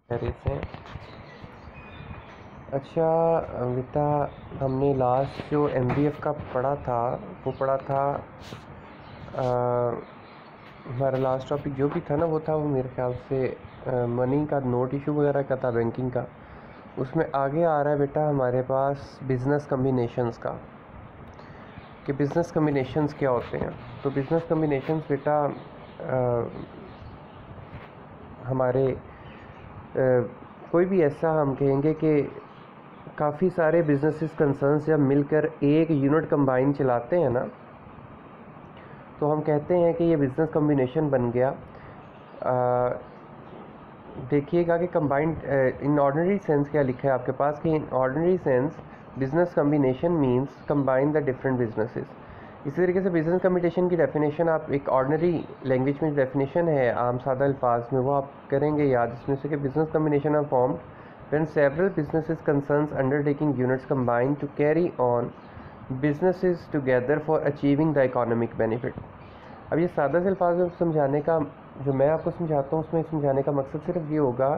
खैरियत से। अच्छा बेटा, हमने लास्ट जो MBF का पढ़ा था वो पढ़ा था। हमारा लास्ट टॉपिक जो भी था ना वो था, वो मेरे ख्याल से मनी का नोट इशू वगैरह का था, बैंकिंग का। उसमें आगे आ रहा है बेटा हमारे पास बिज़नेस कम्बिनेशंस का, कि बिज़नेस कम्बिनेशंस क्या होते हैं। तो बिज़नेस कम्बिनेशंस बेटा हमारे कोई भी ऐसा हम कहेंगे कि काफ़ी सारे बिजनेसेस कंसर्न्स जब मिलकर एक यूनिट कंबाइन चलाते हैं ना, तो हम कहते हैं कि ये बिज़नेस कम्बिनेशन बन गया। देखिएगा कि कंबाइंड इन ऑर्डिनरी सेंस क्या लिखा है आपके पास, कि in ordinary sense business combination means combine the different businesses. इसी तरीके से बिज़नेस कम्बिनेशन की डेफिनेशन आप एक ऑर्डिनरी लैंग्वेज में डेफिनेशन है आम सादा अल्फाज में, वो आप करेंगे याद इसमें से, कि business combination are formed when several businesses concerns undertaking units combine to carry on businesses together for achieving the economic benefit। अब ये सादा से अल्फाज में समझाने का, जो मैं आपको समझाता हूँ उसमें समझाने का मकसद सिर्फ ये होगा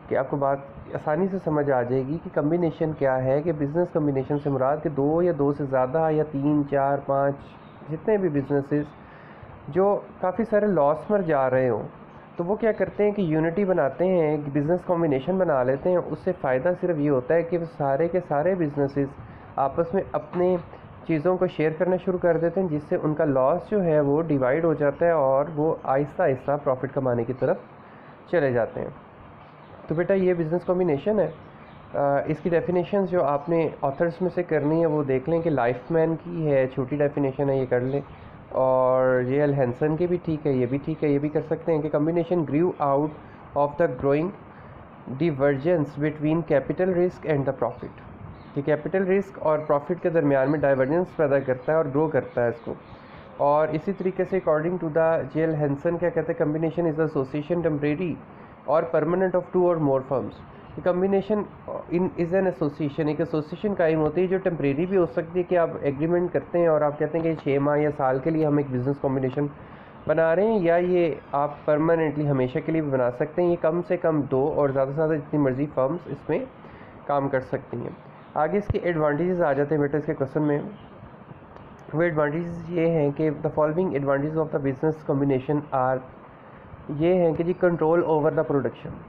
कि आपको बात आसानी से समझ आ जाएगी कि कम्बिनेशन क्या है। कि बिज़नेस कम्बिनेशन से मुराद कि दो या दो से ज़्यादा या तीन चार पाँच जितने भी बिजनेसेस जो काफ़ी सारे लॉस में जा रहे हों, तो वो क्या करते हैं कि यूनिटी बनाते हैं, कि बिज़नेस कॉम्बिनेशन बना लेते हैं। उससे फ़ायदा सिर्फ ये होता है कि वो सारे के सारे बिजनेसेस आपस में अपने चीज़ों को शेयर करना शुरू कर देते हैं, जिससे उनका लॉस जो है वो डिवाइड हो जाता है और वो आहिस्ता आहिस्ता प्रॉफिट कमाने की तरफ चले जाते हैं। तो बेटा ये बिज़नेस कॉम्बिनेशन है। इसकी डेफिनेशन जो आपने ऑथर्स में से करनी है वो देख लें, कि लाइफमैन की है, छोटी डेफिनेशन है, ये कर लें। और J.L. हैंसन की भी ठीक है, ये भी ठीक है, ये भी कर सकते हैं। कि combination grew out of the growing divergence between capital risk and the profit, कि कैपिटल रिस्क और प्रॉफिट के दरमियान में डाइवर्जेंस पैदा करता है और ग्रो करता है इसको। और इसी तरीके से according to the J.L. Hansen क्या कहते हैं, कम्बिनेशन इज़ एसोसिएशन टेम्परेरी और परमानेंट ऑफ टू और more firms. Combination in is an association, एक एसोसिएशन कायम होती है जो टेम्परेरी भी हो सकती है, कि आप एग्रीमेंट करते हैं और आप कहते हैं कि 6 माह या साल के लिए हम एक बिज़नेस कॉम्बिनेशन बना रहे हैं, या ये आप परमानेंटली हमेशा के लिए भी बना सकते हैं। ये कम से कम 2 और ज़्यादा से ज़्यादा जितनी मर्ज़ी फर्म्स इसमें काम कर सकती हैं। आगे इसके एडवांटेजेस आ जाते हैं बेटा इसके क्वेश्चन में। वो एडवांटेजेस ये हैं कि the following advantages of the business combination are, ये हैं कि जी control over the production.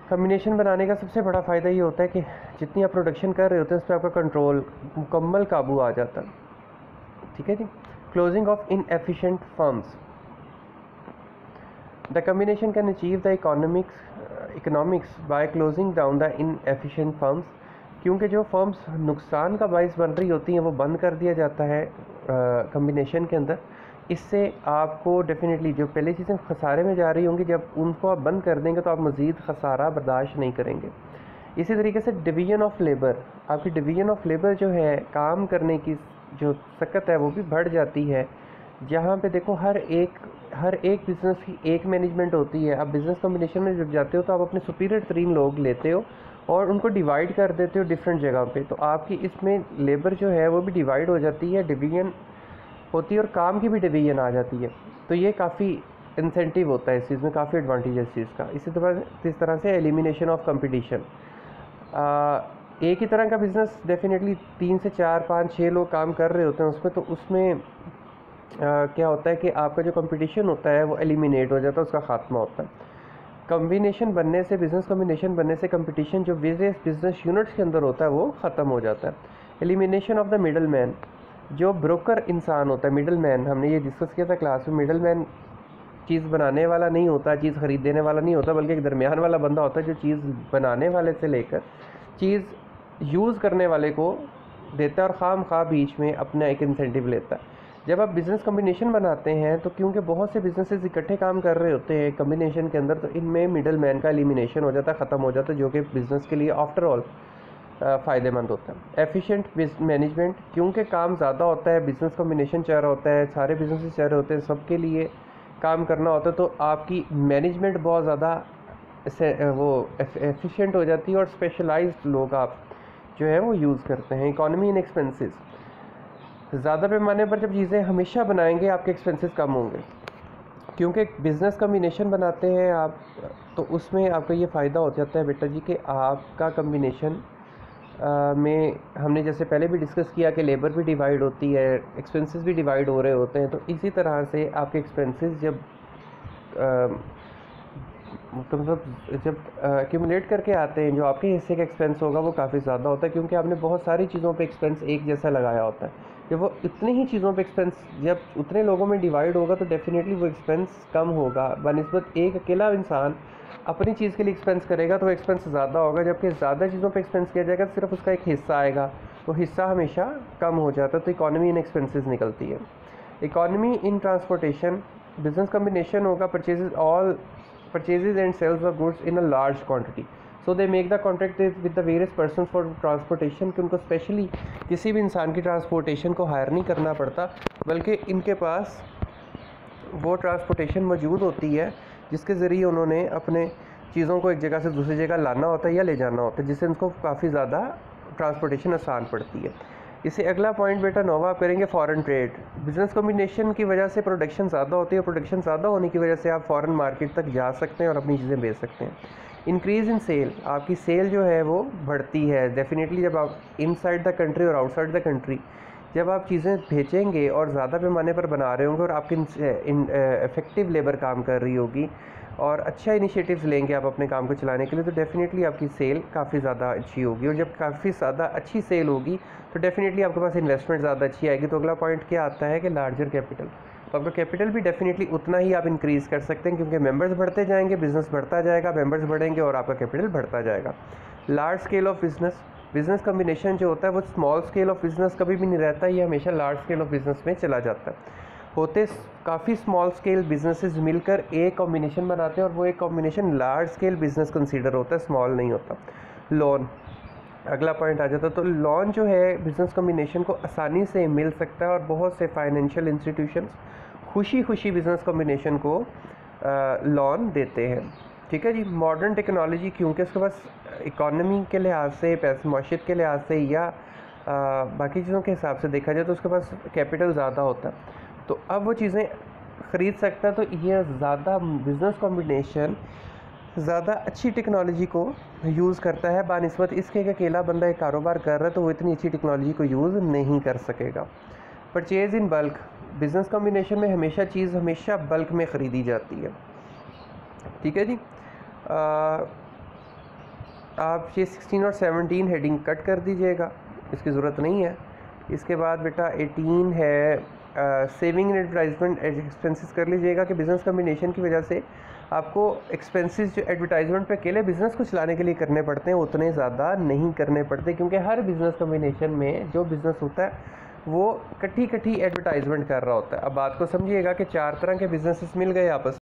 Combination बनाने का सबसे बड़ा फ़ायदा ये होता है कि जितनी आप प्रोडक्शन कर रहे होते हैं उस पर आपका कंट्रोल, मुकम्मल काबू आ जाता है। ठीक है जी। Closing of inefficient firms, the combination can achieve the economics by closing down the inefficient firms, क्योंकि जो फर्म्स नुकसान का बाइस बन रही होती हैं वो बंद कर दिया जाता है कम्बिनेशन के अंदर। इससे आपको डेफिनेटली जो पहले चीज़ें खसारे में जा रही होंगी, जब उनको आप बंद कर देंगे तो आप मज़ीद खसारा बर्दाश्त नहीं करेंगे। इसी तरीके से डिवीज़न ऑफ लेबर, आपकी डिवीज़न ऑफ लेबर जो है, काम करने की जो सकत है वो भी बढ़ जाती है। जहाँ पे देखो हर एक बिज़नेस की एक मैनेजमेंट होती है। आप बिज़नेस कॉम्बिनेशन में जब जाते हो तो आप अपने सुपीरियर तरीन लोग लेते हो और उनको डिवाइड कर देते हो डिफरेंट जगह पे, तो आपकी इसमें लेबर जो है वो भी डिवाइड हो जाती है, डिवीज़न होती है और काम की भी डिवीज़न आ जाती है। तो ये काफ़ी इंसेंटिव होता है इस चीज़ में, काफ़ी एडवांटेज है इस चीज़ का। इस तरह से एलिमिनेशन ऑफ कंपटीशन, एक ही तरह का बिज़नेस डेफिनेटली 3 से 4 5 6 लोग काम कर रहे होते हैं उसमें, तो उसमें क्या होता है कि आपका जो कंपटीशन होता है वो एलिमिनेट हो जाता है, उसका खात्मा होता है। कम्बिनेशन बनने से, बिज़नेस कम्बिनेशन बनने से कंपटीशन जो वेरियस बिज़नेस यूनिट्स के अंदर होता है वो ख़त्म हो जाता है। Elimination of the middle man, जो ब्रोकर इंसान होता है, मिडल मैन, हमने ये डिस्कस किया था क्लास में। मिडल मैन चीज़ बनाने वाला नहीं होता, चीज़ ख़रीद देने वाला नहीं होता, बल्कि एक दरमियान वाला बंदा होता है जो चीज़ बनाने वाले से लेकर चीज़ यूज़ करने वाले को देता है और खाम खा बीच में अपना एक इंसेंटिव लेता है। जब आप बिज़नेस कम्बिनेशन बनाते हैं तो क्योंकि बहुत से बिजनेसेस इकट्ठे काम कर रहे होते हैं कम्बिनेशन के अंदर, तो इनमें मिडल मैन का एलिमिनेशन हो जाता है, ख़त्म हो जाता है, जो कि बिज़नेस के लिए आफ्टर ऑल फ़ायदेमंद होता है। एफिशिएंट मैनेजमेंट, क्योंकि काम ज़्यादा होता है, बिज़नेस कम्बिनेशन चल रहा होता है, सारे बिजनेसेस चल रहे होते हैं, सबके लिए काम करना होता है, तो आपकी मैनेजमेंट बहुत ज़्यादा वो एफिशिएंट हो जाती है और स्पेशलाइज्ड लोग आप जो है वो यूज़ करते हैं। इकॉनमी इन एक्सपेंसेस, ज़्यादा पैमाने पर जब चीज़ें हमेशा बनाएंगे आपके एक्सपेंसेस कम होंगे, क्योंकि बिज़नेस कम्बिनेशन बनाते हैं आप तो उसमें आपका ये फ़ायदा हो जाता है बेटा जी कि आपका कम्बिनेशन में हमने जैसे पहले भी डिस्कस किया कि लेबर भी डिवाइड होती है, एक्सपेंसेस भी डिवाइड हो रहे होते हैं। तो इसी तरह से आपके एक्सपेंसेस जब मतलब जब एक्यूमुलेट करके आते हैं, जो आपके हिस्से का एक्सपेंस होगा वो काफ़ी ज़्यादा होता है, क्योंकि आपने बहुत सारी चीज़ों पे एक्सपेंस एक जैसा लगाया होता है। जब वो इतनी ही चीज़ों पे एक्सपेंस जब उतने लोगों में डिवाइड होगा तो डेफिनेटली वो एक्सपेंस कम होगा बनिस्बत एक अकेला इंसान अपनी चीज़ के लिए एक्सपेंस करेगा तो एक्सपेंस ज़्यादा होगा, जबकि ज़्यादा चीज़ों पे एक्सपेंस किया जाएगा तो सिर्फ उसका एक हिस्सा आएगा, तो हिस्सा हमेशा कम हो जाता है। तो इकॉनमी इन एक्सपेंसेस निकलती है। इकॉनमी इन ट्रांसपोर्टेशन बिजनेस कम्बिनेशन होगा purchases and sales of goods in a large quantity, so they make the contract with the various persons for transportation कि उनको स्पेशली किसी भी इंसान की ट्रांसपोर्टेशन को हायर नहीं करना पड़ता, बल्कि इनके पास वो ट्रांसपोर्टेशन मौजूद होती है जिसके ज़रिए उन्होंने अपने चीज़ों को एक जगह से दूसरी जगह लाना होता है या ले जाना होता है, जिससे उनको काफ़ी ज़्यादा ट्रांसपोर्टेशन आसान पड़ती है। इसे अगला पॉइंट बेटा नोवा आप करेंगे फॉरेन ट्रेड। बिजनेस कॉम्बिनेशन की वजह से प्रोडक्शन ज़्यादा होती है, प्रोडक्शन ज़्यादा होने की वजह से आप फॉरेन मार्केट तक जा सकते हैं और अपनी चीज़ें बेच सकते हैं। इंक्रीज़ इन सेल, आपकी सेल जो है वो बढ़ती है डेफिनेटली जब आप इनसाइड द कंट्री और आउटसाइड द कंट्री जब आप चीज़ें बेचेंगे और ज़्यादा पैमाने पर बना रहे होंगे और आपकी इफ़ेक्टिव लेबर काम कर रही होगी और अच्छा इनिशिएटिव्स लेंगे आप अपने काम को चलाने के लिए, तो डेफिनेटली आपकी सेल काफ़ी ज़्यादा अच्छी होगी। और जब काफ़ी ज़्यादा अच्छी सेल होगी तो डेफिनेटली आपके पास इन्वेस्टमेंट ज़्यादा अच्छी आएगी। तो अगला पॉइंट क्या आता है कि लार्जर कैपिटल, तो आपका कैपिटल भी डेफिनेटली उतना ही आप इंक्रीज़ कर सकते हैं, क्योंकि मेंबर्स बढ़ते जाएंगे, बिज़नेस बढ़ता जाएगा, मेंबर्स बढ़ेंगे और आपका कैपिटल बढ़ता जाएगा। Large scale of business combination जो होता है वो स्मॉल स्केल ऑफ बिज़नेस कभी भी नहीं रहता, ये हमेशा लार्ज स्केल ऑफ बिज़नेस में चला जाता है। होते काफ़ी स्मॉल स्केल बिजनेसेस मिलकर एक कॉम्बिनेशन बनाते हैं और वो एक combination large scale business consider होता है, स्मॉल नहीं होता। लोन अगला पॉइंट आ जाता है। तो लोन जो है बिजनेस कॉम्बिनेशन को आसानी से मिल सकता है और बहुत से फाइनेंशियल इंस्टीट्यूशंस खुशी खुशी बिजनेस कॉम्बिनेशन को लोन देते हैं। ठीक है जी। मॉडर्न टेक्नोलॉजी क्योंकि उसके पास इकोनॉमी के लिहाज से, पैसे माशियत के लिहाज से या बाकी चीज़ों के हिसाब से देखा जाए तो उसके पास कैपिटल ज़्यादा होता है, तो अब वो चीज़ें ख़रीद सकता है। तो ये ज़्यादा बिज़नेस कॉम्बिनेशन ज़्यादा अच्छी टेक्नोलॉजी को यूज़ करता है बानिस्बत इसके कि अकेला बंदा एक कारोबार कर रहा है तो वो इतनी अच्छी टेक्नोलॉजी को यूज़ नहीं कर सकेगा। Purchase in bulk, business combination में हमेशा बल्क में ख़रीदी जाती है। ठीक है जी। आप ये 16 और 17 हेडिंग कट कर दीजिएगा, इसकी ज़रूरत नहीं है। इसके बाद बेटा 18 है सेविंग एंड एडवर्टाइजमेंट एक्सपेंसेस कर लीजिएगा कि बिज़नेस कम्बिनेशन की वजह से आपको एक्सपेंसेस जो एडवर्टाइजमेंट पे अकेले बिज़नेस को चलाने के लिए करने पड़ते हैं उतने ज़्यादा नहीं करने पड़ते, क्योंकि हर बिज़नेस कम्बिनेशन में जो बिज़नेस होता है वो कट्ठी एडवर्टाइजमेंट कर रहा होता है। अब बात को समझिएगा कि 4 तरह के बिज़नेसेस मिल गए आपस